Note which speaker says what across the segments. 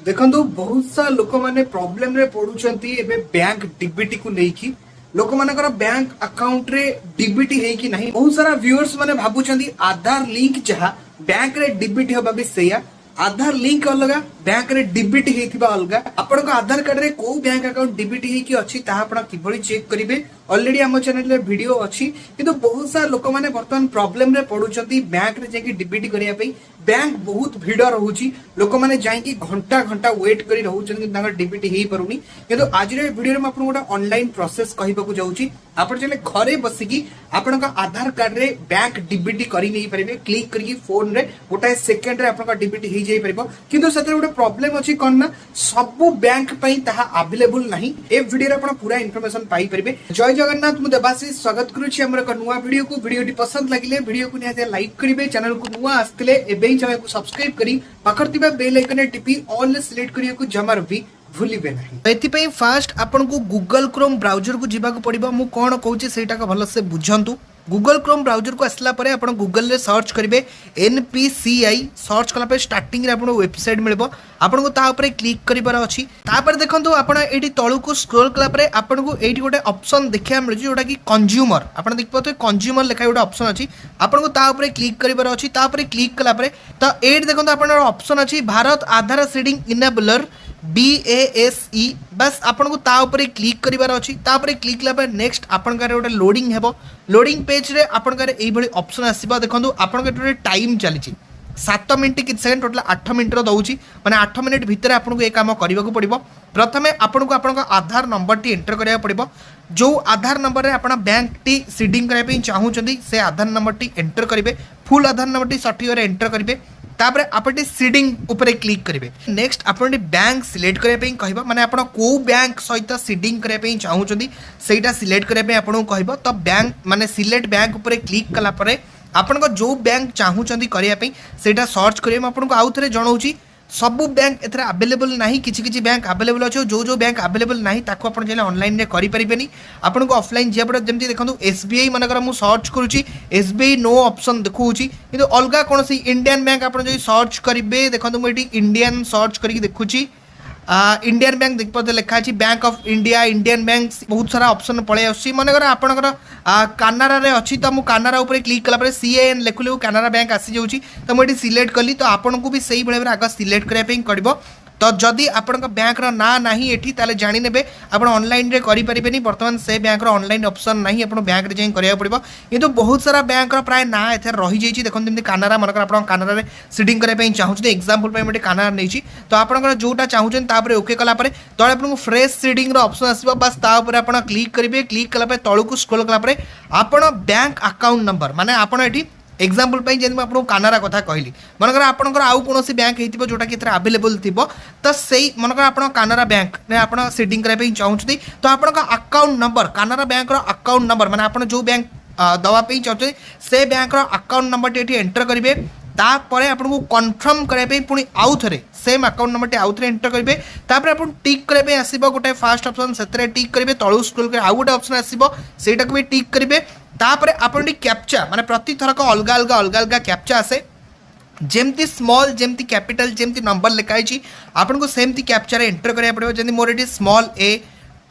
Speaker 1: देखो बहुत सा लोक मैंने प्रॉब्लम रे पड़ुचंती एबे बैंक डीबीटी को लेकी लोक मानकर बैंक अकाउंट रे डीबीटी है कि नहीं। बहुत सारा व्यूअर्स माने भाबुचंती आधार लिंक जहा बैंक रे डीबीटी होबा भी सेया आधार लिंक अलग बैंक रे डीबीटी हेतिबा अलग आपण को आधार कार्ड रे को बैंक अकाउंट डीबीटी हे कि अछि ताहा आपण किबळी चेक करिवे। ऑलरेडी हम चैनल रे वीडियो अछि किंतु बहुत सारा लोक माने वर्तमान प्रॉब्लम रे पडुचंती बैंक रे जेकी डीबीटी करिया पई बैंक बहुत भीड़ रहउची लोक माने जाई कि घंटा घंटा वेट करी रहउचन कि तांगर डीबीटी हेई परुनी। किंतु आज रे वीडियो रे म आपन गोटा ऑनलाइन प्रोसेस कहिबा को जाउची आपण जने घरे बसिकी आपण का आधार कार्ड रे बैंक डीबीटी करी नहीं परिबे क्लिक करी फोन रे गोटा सेकंड रे आपण का डीबीटी हेई जाई परिबो। किंतु सेते गोटे प्रॉब्लम अछि कोन ना सब बैंक पई ताहा अवेलेबल नाही। ए वीडियो रे आपण पूरा इन्फॉर्मेशन पाई परिबे। जय जगन्नाथ मु देवाशीष स्वागत करूछि हमर एक नुवा वीडियो को। वीडियोटी पसंद लागिले वीडियो को निहाते लाइक करिवे। चैनल को नुवा आस्तिले एबे चैनल को सब्सक्राइब करी पाखर थिबा बेल आइकन टिपी ऑल सिलेक्ट करिया को जमार भी भूलिबे नाही। एथि पई फास्ट आपन को गूगल क्रोम ब्राउजर को जिबा को पड़िबो। मु कोन कहूछि सेटा का भलो से बुझंतु। गूगल क्रोम ब्राउजर को आसला परे आपण गूगल रे सर्च करिवे NPCI सर्च कला पे स्टार्टिंग रे आपण वेबसाइट मिलबो। आपण को ता ऊपर क्लिक करिबार अछि। ता पर देखंतु आपण एठी तळु को स्क्रॉल कला परे आपण को एठी गोटे ऑप्शन देखिया मिलु जोटा कि कंज्यूमर आपण देख पतो कंज्यूमर लेखा गोटे ऑप्शन अछि। आपण को ता ऊपर क्लिक करिबार अछि। ता ऊपर क्लिक कला परे त एठी देखंतु आपण ऑप्शन अछि भारत आधार सीडिंग इनेबलर BASE बस आपण को ता ऊपर क्लिक करिबार अछि। ता ऊपर क्लिक कला पर नेक्स्ट आपण का गोटे लोडिंग हेबो। लोडिंग पेज रे आपण का एई भली ऑप्शन आसीबा। देखंतु आपण के टोटल टाइम चलीची 7 मिनिट कि सेकंड टोटल 8 मिनिट रो दउची माने 8 मिनिट भितर आपण को ए काम करबा को पड़िबो। प्रथमे आपण को आधार नंबर टी एंटर करिया पड़िबो। जो आधार नंबर रे आपण बैंक टी सीडिंग करे पे चाहूचंदी से आधार नंबर टी एंटर करिवे। फुल आधार नंबर टी सठी रे एंटर करिवे। तापर आपटे सीडिंग ऊपर क्लिक करेंगे। नेक्स्ट आपन बैंक सिलेक्ट करबा पे कहबा माने आपण को बैंक सहित सीडिंग करबा पे चाहूचंदी सेटा सिलेक्ट करबा पे आपण को कहबो। तो बैंक माने सिलेक्ट बैंक ऊपर क्लिक कला परे आपण को जो बैंक चाहूचंदी करबा पे सेटा सर्च करिवे। आपण को आउ थरे जणाउची सबु बैंक एथरे अवेलेबल नहीं किछि किछि बैंक अवेलेबल अछि। जो जो बैंक अवेलेबल नहीं ताको आपण जेले ऑनलाइन रे करि परिबेनी। आपण को ऑफलाइन जे पड़े जेमति देखंतु SBI मनकर मु सर्च करूची SBI नो ऑप्शन देखौची किंतु अलगा कोनसी इंडियन बैंक आपण जे सर्च करिवे देखंतु मु एटी इंडियन सर्च करिक देखुची इंडियन बैंक देख पते लिखा अछि bank of India Indian bank बहुत सारा ऑप्शन पळे आछि। मनकर आपनकर कानारा रे अछि त मु कानारा ऊपर क्लिक कला परे CAN लेखुले कानारा बैंक आसी जाउची त मु एटी सिलेक्ट कली। तो आपन को भी सही बेले आगे सिलेक्ट करै पे करबो। तो जदि आपण बैंक रो ना नाही एठी ताले जानि नेबे आपण ऑनलाइन रे करि परिबेनी। वर्तमान से बैंक रो ऑनलाइन ऑप्शन नाही आपण बैंक रे जाई करिया पड़िबो। किंतु बहुत सारा बैंक रो प्राय ना एथे रहि जाईची। देखन जेमति कानारा मनकर आपण कानारा रे सीडिंग करे पे चाहू छी एग्जांपल पे मटे कानारा नैची तो आपण जोटा चाहू छन तापर ओके कला परे तळे आपण फ्रेश सीडिंग रो ऑप्शन आसीबो। बस ता ऊपर आपण क्लिक करिवे। क्लिक कला पे तळु को स्क्रॉल कला परे आपण बैंक अकाउंट नंबर माने आपण एठी एग्जांपल पे जेन आपन कानारा कथा कहली मनकर आपनकर आउ कोनोसी बैंक हेतिबो जोटा कि एथरा अवेलेबल थिबो त सेही मनकर आपन कानारा बैंक ने आपन सेटिंग करे पे चाहउछथि तो आपन का अकाउंट नंबर कानारा बैंक रो अकाउंट नंबर माने आपन जो बैंक दवा पे चाहउछथि से बैंक रो अकाउंट नंबर टी एंटर करिवे। तापर आपन को कन्फर्म करे पे पुनी आउ थरे सेम अकाउंट नंबर टी आउ थरे एंटर करिवे। तापर आपन टिक करे पे आसीबो गोटे फर्स्ट ऑप्शन सेतरे टिक करिवे। तळु स्क्रॉल करे आउ गोटे ऑप्शन आसीबो सेटा को भी टिक करिवे। तापर आपन कैप्चा माने प्रति थर को अलग अलग कैप्चा आसे जेमती स्मॉल जेमती कैपिटल जेमती नंबर लिखाई छी आपन को सेमती कैप्चा रे एंटर करिया पड़िबो। जेंती मोर एटी स्मॉल a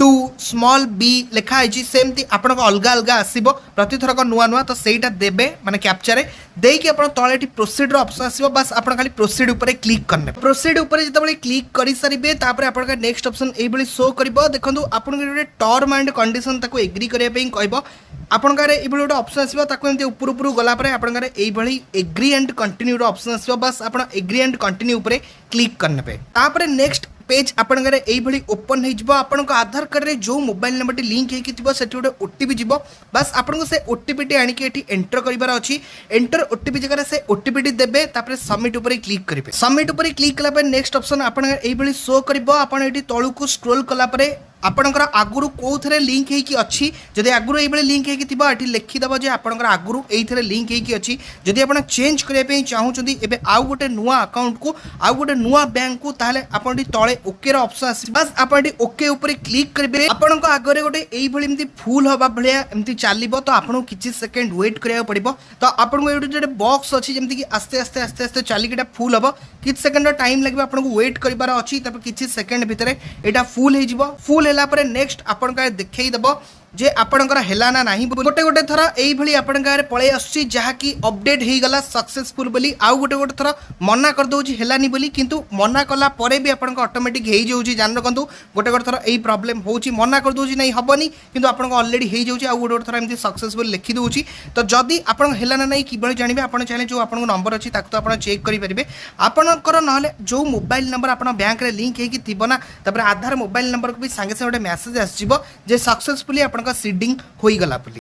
Speaker 1: 2 स्मॉल b लिखाई छी सेमती आपन को अलग आसीबो प्रति थर को नुआ नुआ। तो सेटा देबे माने कैप्चा रे देई कि आपन तळे एटी प्रोसीड रो ऑप्शन आसीबो। बस आपन खाली प्रोसीड ऊपर क्लिक करने प्रोसीड ऊपर जतबे क्लिक करि सरिबे तापर आपन का नेक्स्ट ऑप्शन एई बली शो करबो। देखंतु आपन के टर्म एंड कंडीशन ताको एग्री करिया पे कहबो। आपन का एई बली ऑप्शन आसीबो ताको एमती ऊपर ऊपर गला परे आपन का एई बली एग्री एंड कंटिन्यू रो ऑप्शन आसीबो। बस आपन एग्री एंड कंटिन्यू ऊपर क्लिक करने पे तापर नेक्स्ट पेज आपन घरे एई भली ओपन हे जिवो। आपन को आधार कार्ड रे जो मोबाइल नंबर टी लिंक हे कि थिबो सेठी ओटे OTP जिवो। बस आपन को से OTP टी आनी के एठी एंटर करिबार अछि। एंटर OTP जगह से OTP टी देबे तापर सबमिट ऊपर क्लिक करिवे। सबमिट ऊपर क्लिक कला पर नेक्स्ट ऑप्शन आपन एई भली शो करबो। आपन एठी तळु को स्क्रॉल कला परे आपणकर आगुरु कोथरे लिंक हेकी अच्छी जदि आगुरु एई लिंक हेकी थिबा एठी लिखिदब जे आपणकर आगुरु एइथरे लिंक हेकी अच्छी जदि आपण चेंज करिया पे चाहूचंदी एबे आउ गोटे नुआ अकाउंट को आउ गोटे नुआ बैंक को ताले आपण तळे ओके रो ऑप्शन आसी बस आपण ओके ऊपर क्लिक करबे आपणक आगरे गोटे एई भली एमती फुल हबा भलिया एमती चालिबो तो आपण किछि सेकंड वेट करिया पड़िबो तो आपण एठी जे बॉक्स अछि जेमती कि आस्ते आस्ते आस्ते आस्ते चालिकिटा फुल हबो किछि सेकंड टाइम लागबो आपण को वेट करिबार अछि तब किछि सेकंड भितरे एटा फुल हे जिवो फुल हेला परे नेक्स्ट आपण का देखै दबो जे आपणकर हेला ना नाही गोटे गोटे थरा एई भली आपण गारे पळे आसी जहा कि अपडेट हेई गला सक्सेसफुल बोली आउ गोटे गोटे थरा मना कर दोची हेलानी बोली किंतु मना कला परे भी आपण ऑटोमेटिक हेई जाउची जान रखंतु गोटे गोटे थरा एई प्रॉब्लम होची मना कर दोची नहीं हबनी किंतु आपण ऑलरेडी हेई जाउची आउ गोटे गोटे थरा एमती सक्सेसफुल लिखि दोची तो जदी आपण हेला ना नहीं किबळी जानिबे आपण चाहे जो आपण नंबर अछि ताक तो आपण चेक करि परिबे आपणकर नहले जो मोबाइल नंबर आपण बैंक रे लिंक हेकी थिबो ना तपर आधार मोबाइल नंबर को भी संगे संगे गोटे मेसेज आसीबो जे सक्सेसफुली आपण सीडिंग होई गला बोली।